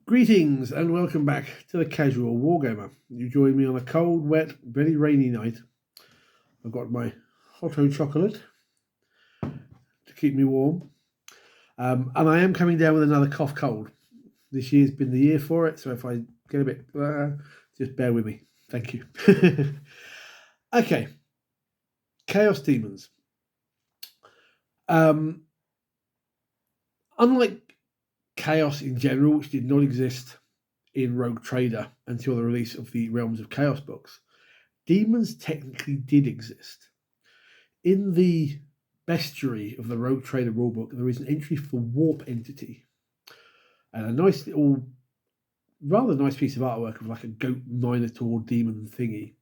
Greetings and welcome back to the Casual Wargamer. You join me on a cold, wet, very rainy night. I've got my hot chocolate to keep me warm. And I am coming down with another cough cold. This year's been the year for it, so if I get a bit, just bear with me. Thank you. Okay. Chaos Demons. Unlike Chaos in general, which did not exist in Rogue Trader until the release of the Realms of Chaos books, Demons technically did exist. In the bestiary of the Rogue Trader rulebook, there is an entry for Warp Entity, and a nice little, rather nice piece of artwork of like a goat minotaur demon thingy.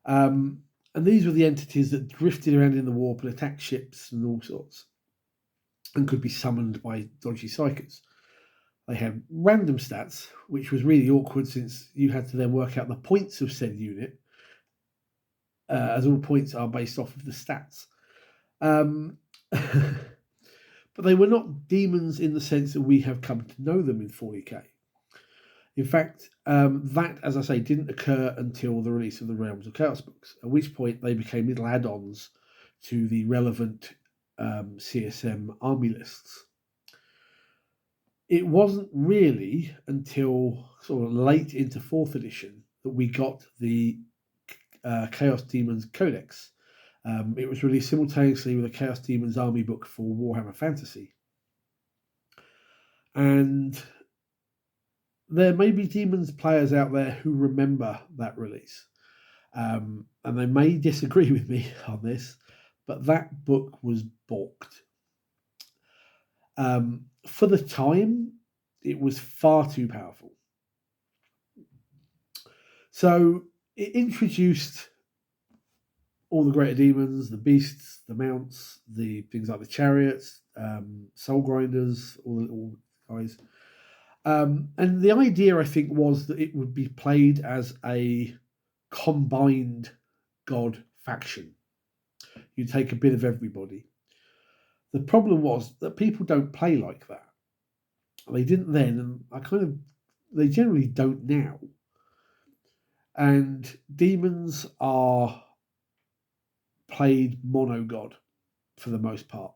And these were the entities that drifted around in the warp and attacked ships and all sorts, and could be summoned by dodgy psykers. They had random stats, which was really awkward since you had to then work out the points of said unit, as all points are based off of the stats. But they were not demons in the sense that we have come to know them in 40k. In fact, that, as I say, didn't occur until the release of the Realms of Chaos books, at which point they became little add-ons to the relevant CSM army lists. It wasn't really until sort of late into 4th edition that we got the Chaos Demons Codex. It was released simultaneously with a Chaos Demons army book for Warhammer Fantasy. And there may be Demons players out there who remember that release. And they may disagree with me on this, but that book was balked. For the time, it was far too powerful. So it introduced all the greater demons, the beasts, the mounts, the things like the chariots, soul grinders, all the little guys. And the idea, I think, was that it would be played as a combined god faction. You'd take a bit of everybody. The problem was that people don't play like that. They didn't then, and they generally don't now. And demons are played mono-god for the most part.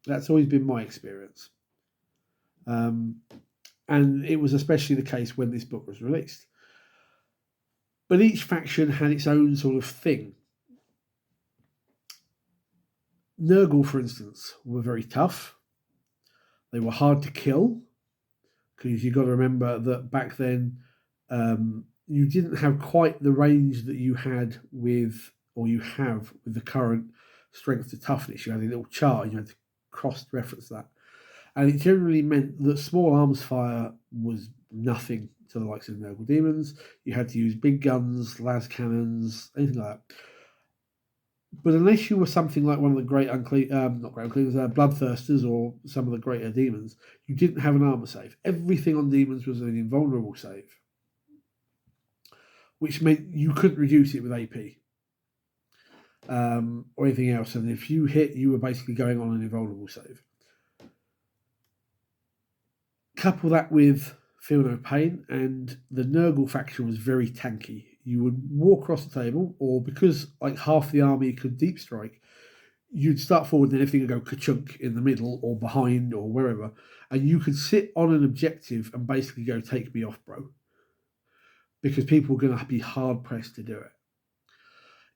That's always been my experience. And it was especially the case when this book was released. But each faction had its own sort of thing. Nurgle, for instance, were very tough. They were hard to kill, because you've got to remember that back then you didn't have quite the range that you had with, or you have with the current strength to toughness. You had a little chart and you had to cross-reference that. And it generally meant that small arms fire was nothing to the likes of Nurgle Demons. You had to use big guns, las cannons, anything like that. But unless you were something like one of the great bloodthirsters or some of the greater demons, you didn't have an armor save. Everything on demons was an invulnerable save, which meant you couldn't reduce it with AP or anything else. And if you hit, you were basically going on an invulnerable save. Couple that with Feel No Pain, and the Nurgle faction was very tanky. You would walk across the table, or because like half the army could deep strike, you'd start forward and everything would go ka-chunk in the middle or behind or wherever, and you could sit on an objective and basically go, take me off, bro, because people were going to be hard-pressed to do it.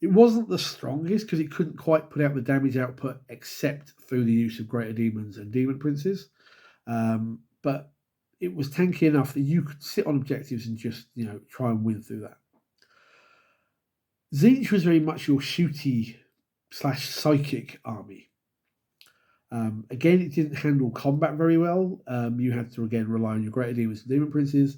It wasn't the strongest because it couldn't quite put out the damage output except through the use of Greater Demons and Demon Princes, but it was tanky enough that you could sit on objectives and just, try and win through that. Tzeentch was very much your shooty / psychic army. Again, it didn't handle combat very well. You had to, again, rely on your Greater Demons and Demon Princes.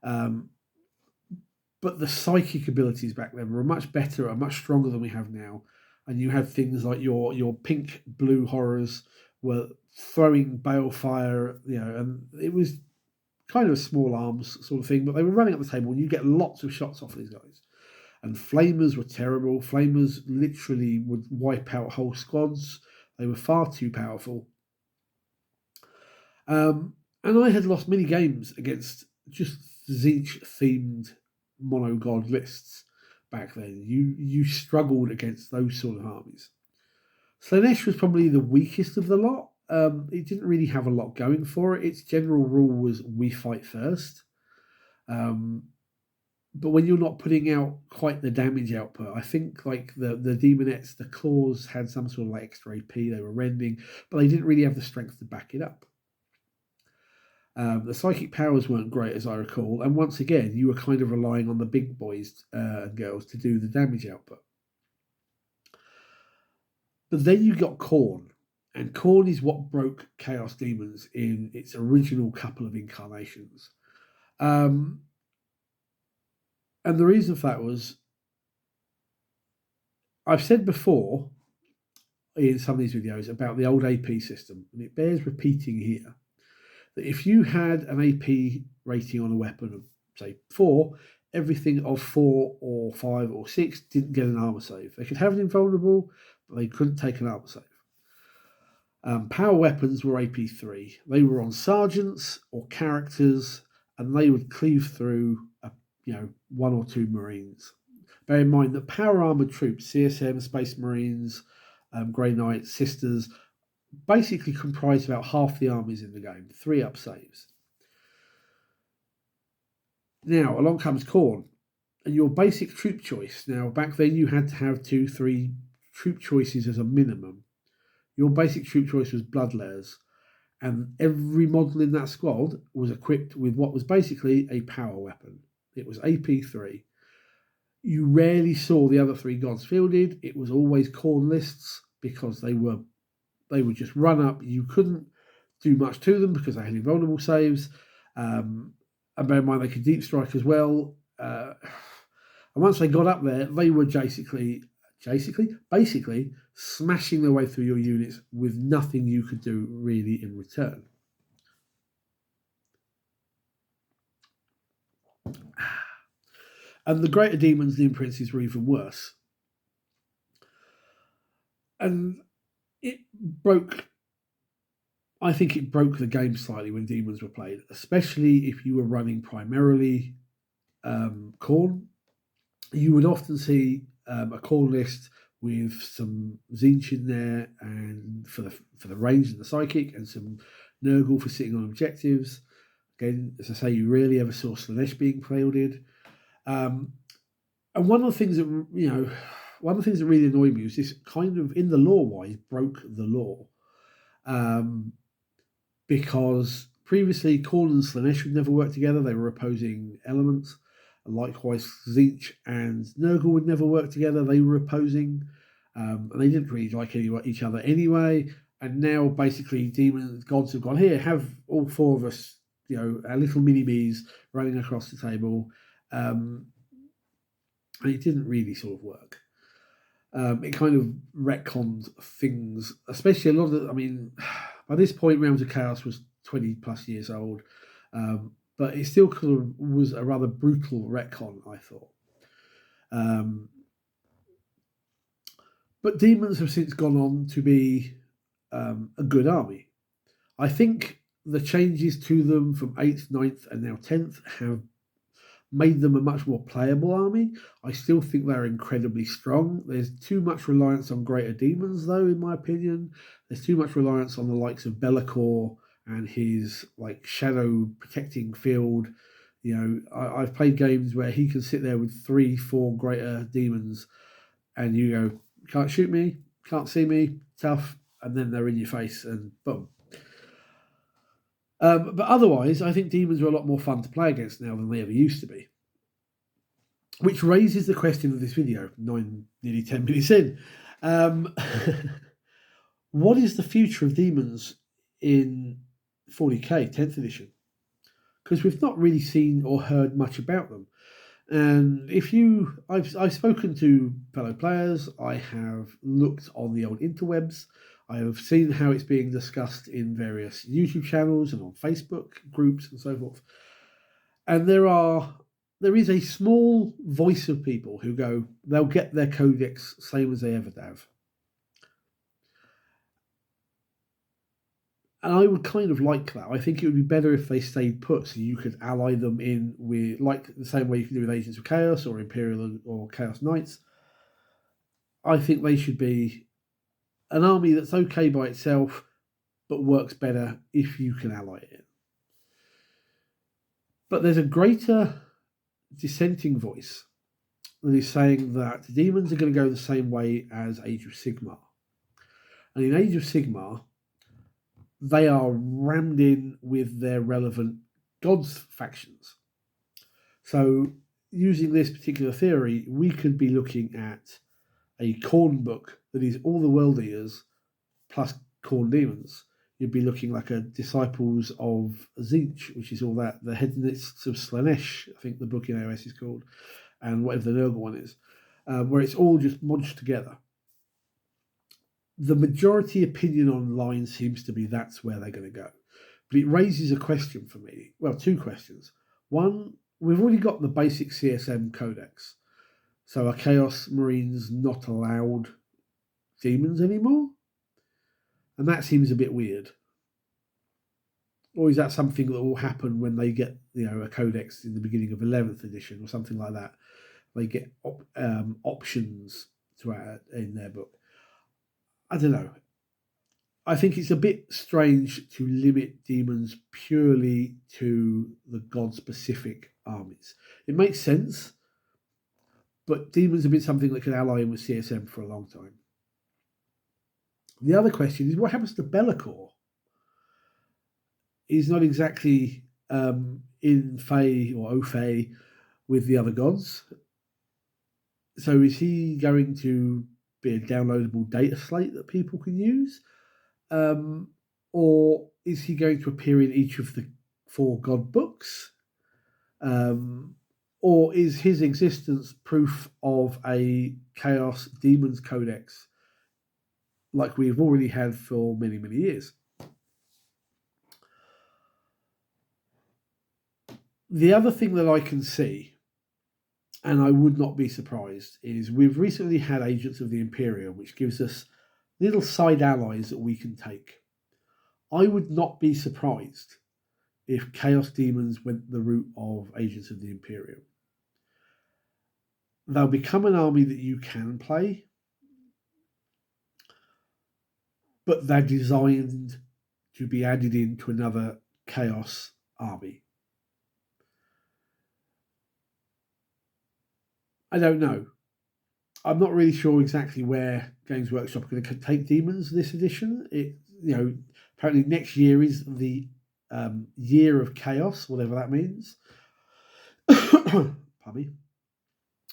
But the psychic abilities back then were much better and much stronger than we have now. And you had things like your pink, blue horrors were throwing balefire, and it was kind of a small arms sort of thing, but they were running up the table and you get lots of shots off these guys. And flamers were terrible. Flamers literally would wipe out whole squads. They were far too powerful. And And I had lost many games against just Tzeentch-themed mono-god lists back then. You struggled against those sort of armies. Slaanesh was probably the weakest of the lot. It didn't really have a lot going for it. Its general rule was we fight first. But when you're not putting out quite the damage output, I think like the Demonettes, the claws had some sort of like extra AP, they were rending, but they didn't really have the strength to back it up. The psychic powers weren't great, as I recall, and once again, you were kind of relying on the big boys and girls to do the damage output. But then you got Khorne, and Khorne is what broke Chaos Demons in its original couple of incarnations. And the reason for that was, I've said before in some of these videos about the old AP system, and it bears repeating here, that if you had an AP rating on a weapon of, say, 4, everything of 4 or 5 or 6 didn't get an armor save. They could have an invulnerable, but they couldn't take an armor save. Power weapons were AP 3. They were on sergeants or characters, and they would cleave through, 1 or 2 Marines. Bear in mind that power armored troops, CSM, Space Marines, Grey Knights, Sisters, basically comprise about half the armies in the game, 3 up saves. Now, along comes Khorne, and your basic troop choice. Now, back then you had to have 2, 3 troop choices as a minimum. Your basic troop choice was Bloodlayers, and every model in that squad was equipped with what was basically a power weapon. It was AP 3. You rarely saw the other 3 gods fielded. It was always Khorne lists because they would just run up. You couldn't do much to them because they had invulnerable saves. And bear in mind, they could deep strike as well. And once they got up there, they were basically smashing their way through your units with nothing you could do really in return. And the greater demons, the imprinces, were even worse. And I think it broke the game slightly when demons were played, especially if you were running primarily Khorne. You would often see a Khorne list with some Tzeentch in there, and for the range and the psychic, and some Nurgle for sitting on objectives. Again, as I say, you rarely ever saw Slaanesh being fielded. And one of the things that really annoyed me was this kind of, in the lore-wise, broke the lore. Because previously Khorne and Slaanesh would never work together. They were opposing elements. Likewise, Tzeentch and Nurgle would never work together. They were opposing, and they didn't really like each other anyway. And now, basically, demons, gods have gone, here, have all 4 of us, our little mini-me's running across the table. And it didn't really sort of work. It kind of retconned things, especially a lot of by this point, Realms of Chaos was 20 plus years old, but it still kind of was a rather brutal retcon, I thought. But demons have since gone on to be a good army. I think the changes to them from 8th, 9th, and now 10th have made them a much more playable army. I still think they're incredibly strong. There's too much reliance on greater demons, though, in my opinion. There's too much reliance on the likes of Be'lakor and his shadow protecting field. I've played games where he can sit there with 3, 4 greater demons, and you go, can't shoot me, can't see me, tough, and then they're in your face, and boom. But otherwise, I think demons are a lot more fun to play against now than they ever used to be. Which raises the question of this video, nearly 10 minutes in. What is the future of demons in 40k, 10th edition? Because we've not really seen or heard much about them. And I've spoken to fellow players, I have looked on the old interwebs, I have seen how it's being discussed in various YouTube channels and on Facebook groups and so forth. And there is a small voice of people who go, they'll get their codex same as they ever have. And I would kind of like that. I think it would be better if they stayed put, so you could ally them in with, like the same way you can do with Agents of Chaos or Imperial or Chaos Knights. I think they should be an army that's okay by itself, but works better if you can ally it. But there's a greater dissenting voice that is saying that demons are going to go the same way as Age of Sigmar. And in Age of Sigmar, they are rammed in with their relevant gods factions. So using this particular theory, we could be looking at a Khorne book that is all the World Eaters plus Khorne demons. You'd be looking like a Disciples of Tzeentch, which is all that, the Hedonists of Slaanesh, I think the book in AOS is called, and whatever the Nurgle one is, where it's all just modged together. The majority opinion online seems to be that's where they're going to go. But it raises a question for me. Well, two questions. One, we've already got the basic CSM codex. So are Chaos Marines not allowed demons anymore? And that seems a bit weird. Or is that something that will happen when they get, a codex in the beginning of 11th edition or something like that? They get options to add in their book. I don't know. I think it's a bit strange to limit demons purely to the god-specific armies. It makes sense, but demons have been something that can ally in with CSM for a long time. The other question is, what happens to Be'lakor? He's not exactly in Fey or O'Fey with the other gods. So is he going to be a downloadable data slate that people can use? Or is he going to appear in each of the 4 god books? Or is his existence proof of a Chaos Demons Codex like we've already had for many, many years? The other thing that I can see, and I would not be surprised, is we've recently had Agents of the Imperium, which gives us little side allies that we can take. I would not be surprised if Chaos Demons went the route of Agents of the Imperium. They'll become an army that you can play, but they're designed to be added into another Chaos army. I don't know. I'm not really sure exactly where Games Workshop are going to take Demons this edition. Apparently next year is the year of chaos, whatever that means. Pardon me.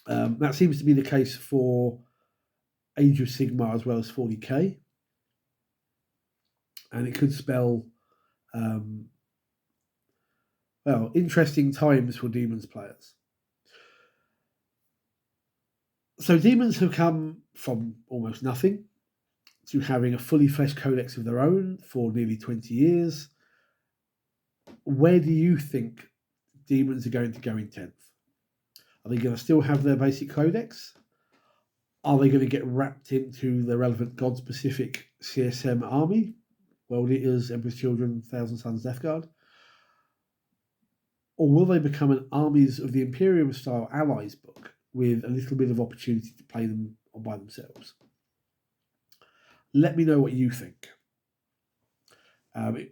That seems to be the case for Age of Sigmar as well as 40k. And it could spell, interesting times for Demons players. So Demons have come from almost nothing to having a fully fleshed codex of their own for nearly 20 years. Where do you think Demons are going to go in 10th? Are they going to still have their basic codex? Are they going to get wrapped into the relevant god-specific CSM army? World Eaters, Emperor's Children, Thousand Sons, Death Guard? Or will they become an Armies of the Imperium-style allies book with a little bit of opportunity to play them by themselves? Let me know what you think.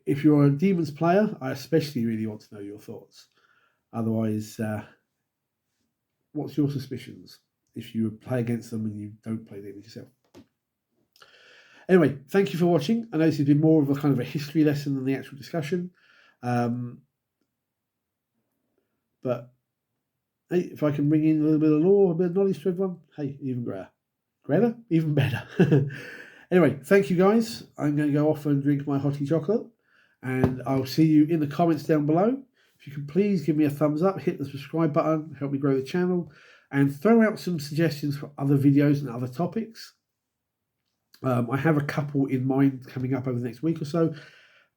If you're a Demons player, I especially really want to know your thoughts. Otherwise, what's your suspicions if you play against them and you don't play Demons yourself? Anyway, thank you for watching. I know this has been more of a kind of a history lesson than the actual discussion. But hey, if I can bring in a little bit of lore, a bit of knowledge to everyone, hey, even greater. Greater? Even better. Anyway, thank you guys. I'm going to go off and drink my hottie chocolate, and I'll see you in the comments down below. If you can please give me a thumbs up, hit the subscribe button, help me grow the channel, and throw out some suggestions for other videos and other topics. I have a couple in mind coming up over the next week or so,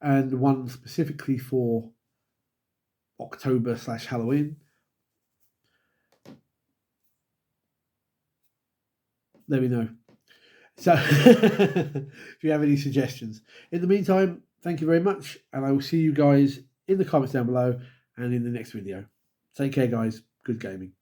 and one specifically for October/Halloween. Let me know. So, if you have any suggestions. In the meantime, Thank you very much, and I will see you guys in the comments down below and in the next video. Take care, guys. Good gaming.